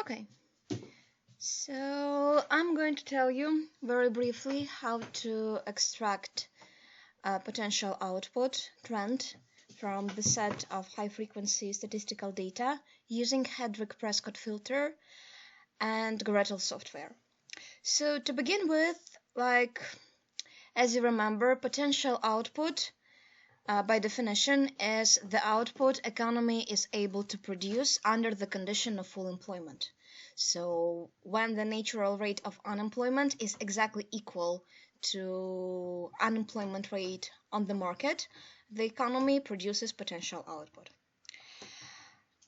Okay, so I'm going to tell you very briefly how to extract a potential output trend from the set of high-frequency statistical data using Hedrick-Prescott filter and gretl software. So to begin with, as you remember, potential output by definition is the output economy is able to produce under the condition of full employment. So when the natural rate of unemployment is exactly equal to unemployment rate on the market, the economy produces potential output.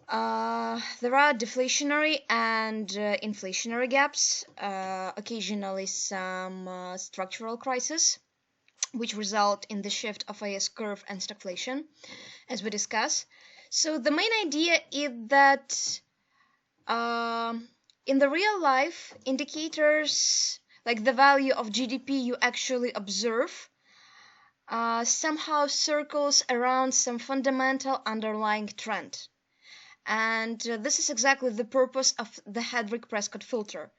There are deflationary and inflationary gaps, occasionally some structural crises, which result in the shift of a S-curve and stagflation, as we discuss. So the main idea is that in the real life, indicators like the value of GDP you actually observe somehow circles around some fundamental underlying trend. And this is exactly the purpose of the Hedrick-Prescott filter,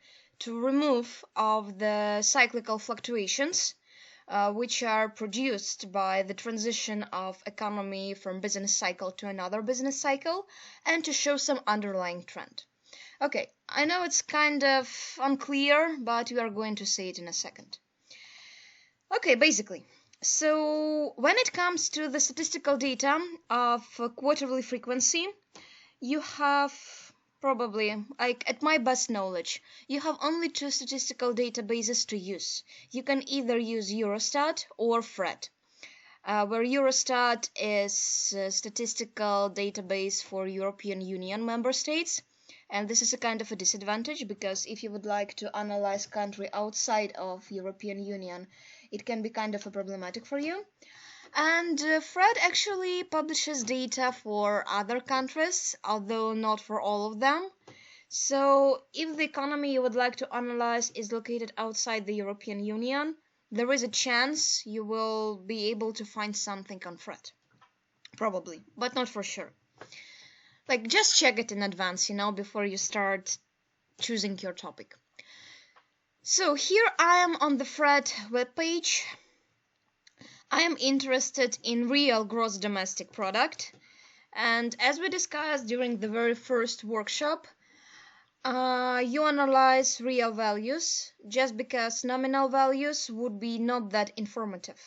to remove of the cyclical fluctuations which are produced by the transition of economy from business cycle to another business cycle, and to show some underlying trend. Okay, I know it's kind of unclear, but we are going to say it in a second. Okay, basically, so when it comes to the statistical data of quarterly frequency, you have probably, at my best knowledge, you have only two statistical databases to use. You can either use Eurostat or FRED, where Eurostat is a statistical database for European Union member states. And this is a kind of a disadvantage, because if you would like to analyze country outside of European Union, it can be kind of a problematic for you. And FRED actually publishes data for other countries, although not for all of them. So if the economy you would like to analyze is located outside the European Union, there is a chance you will be able to find something on FRED. Probably, but not for sure. Just check it in advance, before you start choosing your topic. So here I am on the FRED webpage. I am interested in real gross domestic product, and as we discussed during the very first workshop, you analyze real values, just because nominal values would be not that informative.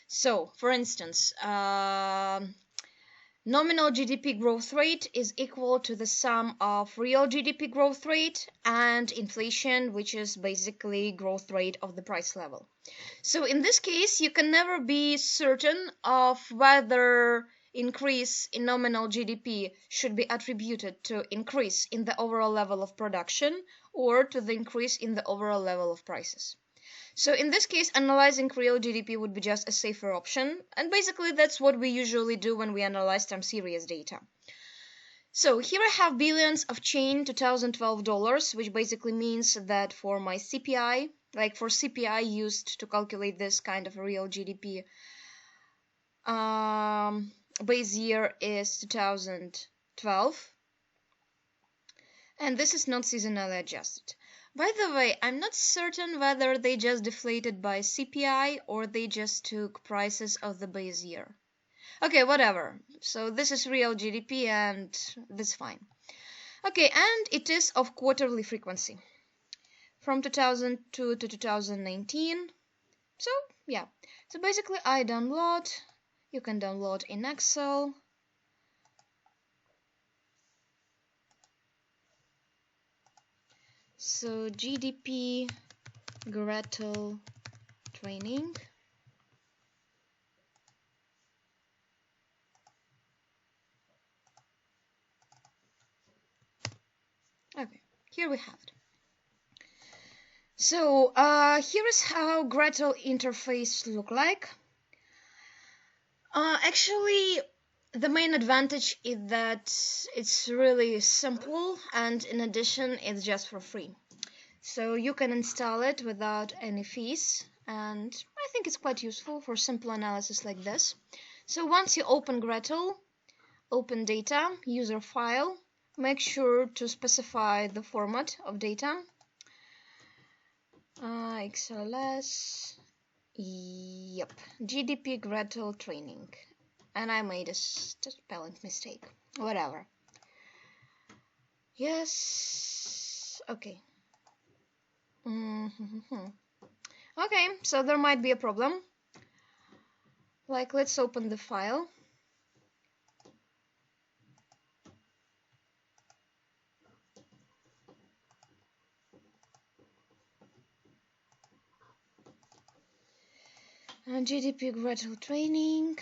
So, for instance, nominal GDP growth rate is equal to the sum of real GDP growth rate and inflation, which is basically growth rate of the price level. So in this case, you can never be certain of whether increase in nominal GDP should be attributed to increase in the overall level of production or to the increase in the overall level of prices. So in this case, analyzing real GDP would be just a safer option, and basically that's what we usually do when we analyze time series data. So here I have billions of chain 2012 dollars, which basically means that for my CPI, for CPI used to calculate this kind of real GDP, base year is 2012, and this is not seasonally adjusted. By the way, I'm not certain whether they just deflated by CPI or they just took prices of the base year. Okay, whatever. So this is real GDP and that's fine. Okay, and it is of quarterly frequency from 2002 to 2019. So yeah, so basically I download. You can download in Excel. So GDP gretl training. Okay, here we have it. So here is how gretl interface look like. Actually, the main advantage is that it's really simple, and in addition, it's just for free. So you can install it without any fees, and I think it's quite useful for simple analysis like this. So once you open gretl, open data, user file, make sure to specify the format of data. XLS, yep, GDP gretl training, and I made a spelling mistake, whatever. Yes, okay. Okay, so there might be a problem. Like, let's open the file. And GDP gretl training.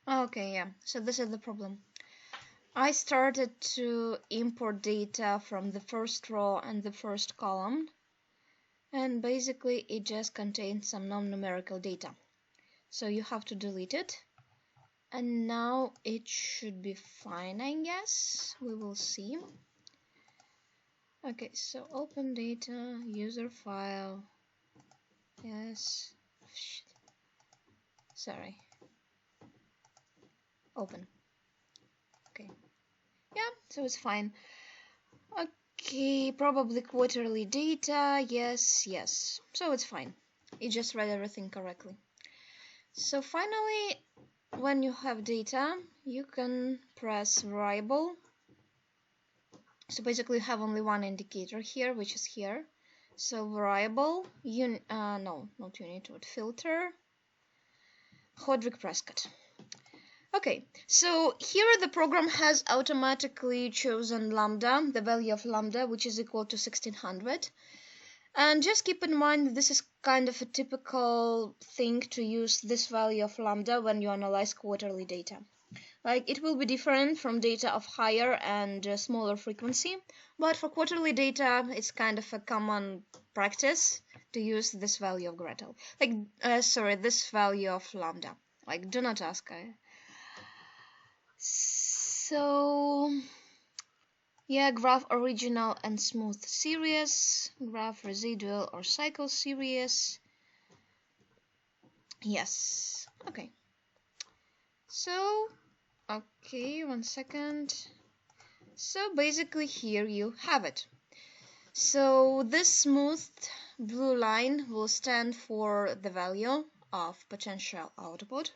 Okay, yeah, so this is the problem. I started to import data from the first row and the first column, and basically it just contains some non-numerical data. So you have to delete it, and now it should be fine, I guess. We will see. Okay, so open data, user file. Yes. Sorry. Open. Okay. Yeah, so it's fine. Okay, probably quarterly data. Yes, yes. So it's fine. It just read everything correctly. So finally, when you have data, you can press variable. So basically you have only one indicator here, which is here. So variable, no, not unit, but filter, Hodrick Prescott. Okay, so here the program has automatically chosen lambda, the value of lambda, which is equal to 1600. And just keep in mind this is kind of a typical thing to use this value of lambda when you analyze quarterly data. Like, it will be different from data of higher and smaller frequency, but for quarterly data it's kind of a common practice to use this value of gretl. Like, this value of lambda. Like, do not ask. So yeah, graph original and smooth series, graph residual or cycle series. Yes. Okay. So, okay, 1 second. So basically here you have it. So this smooth blue line will stand for the value of potential output.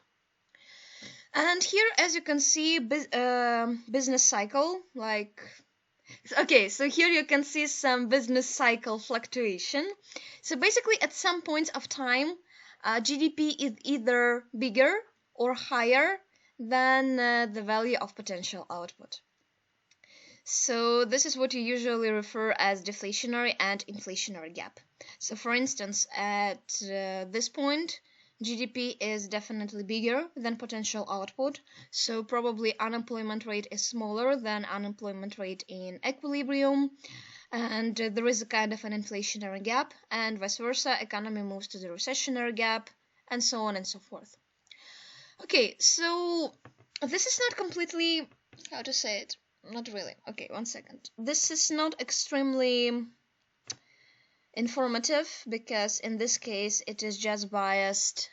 And here, as you can see, business cycle, like, okay, so here you can see some business cycle fluctuation. So basically at some points of time, GDP is either bigger or higher than the value of potential output. So this is what you usually refer as deflationary and inflationary gap. So for instance, at this point, GDP is definitely bigger than potential output, so probably unemployment rate is smaller than unemployment rate in equilibrium, and there is a kind of an inflationary gap, and vice versa, economy moves to the recessionary gap, and so on and so forth. Okay, so this is not completely, how to say it, not really. Okay, 1 second. This is not extremely informative because in this case it is just biased,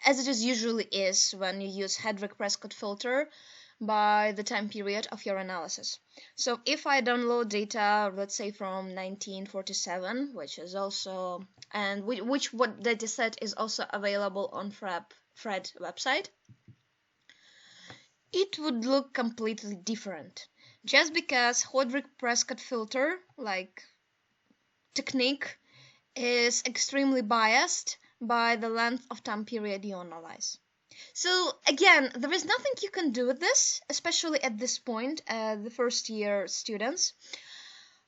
as it is usually is when you use Hedrick-Prescott filter, by the time period of your analysis. So if I download data, let's say from 1947, which is also, and what data set is also available on Fred website, it would look completely different. Just because Hodrick-Prescott filter, like technique, is extremely biased by the length of time period you analyze. So again, there is nothing you can do with this, especially at this point, the first year students.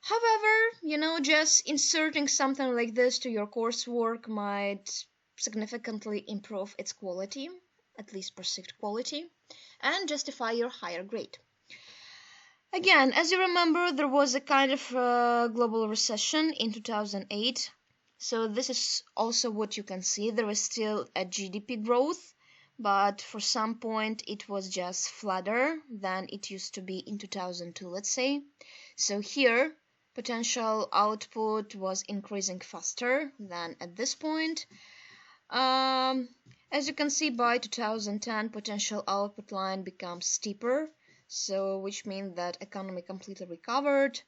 However, just inserting something like this to your coursework might significantly improve its quality, at least perceived quality, and justify your higher grade. Again, as you remember, there was a kind of global recession in 2008. So this is also what you can see. There is still a GDP growth, but for some point it was just flatter than it used to be in 2002, let's say. So here, potential output was increasing faster than at this point. As you can see, by 2010, potential output line becomes steeper, so which means that economy completely recovered,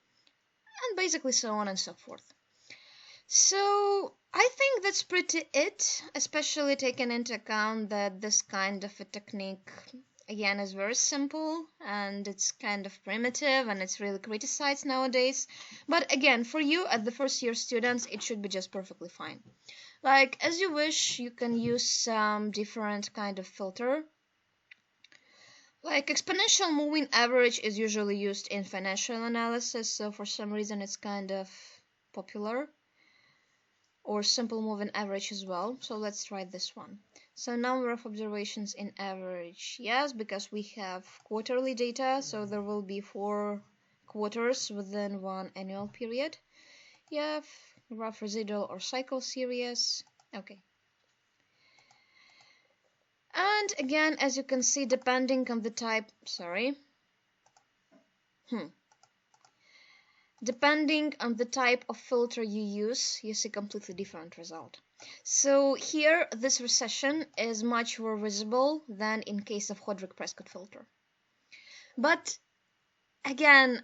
and basically so on and so forth. So I think that's pretty it, especially taking into account that this kind of a technique again is very simple and it's kind of primitive and it's really criticized nowadays. But again, for you at the first year students, it should be just perfectly fine. Like as you wish, you can use some different kind of filter. Like exponential moving average is usually used in financial analysis, so for some reason it's kind of popular. Or simple moving average as well. So let's try this one. So number of observations in average. Yes, because we have quarterly data, so there will be 4 quarters within one annual period. You have rough residual or cycle series. Okay. And again, as you can see, depending on the type, Depending on the type of filter you use, you see completely different result. So here, this recession is much more visible than in case of Hodrick-Prescott filter. But again,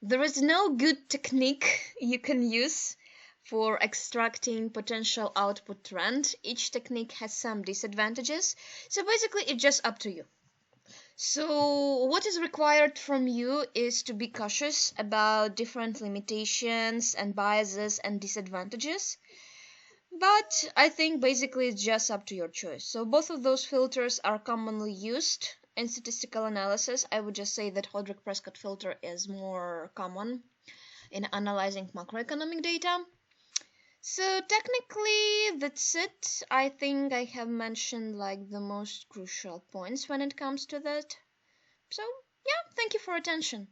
there is no good technique you can use for extracting potential output trend. Each technique has some disadvantages. So basically, it's just up to you. So what is required from you is to be cautious about different limitations and biases and disadvantages. But I think basically it's just up to your choice. So both of those filters are commonly used in statistical analysis. I would just say that Hodrick-Prescott filter is more common in analyzing macroeconomic data. So technically that's it. I think I have mentioned like the most crucial points when it comes to that. So yeah, thank you for attention.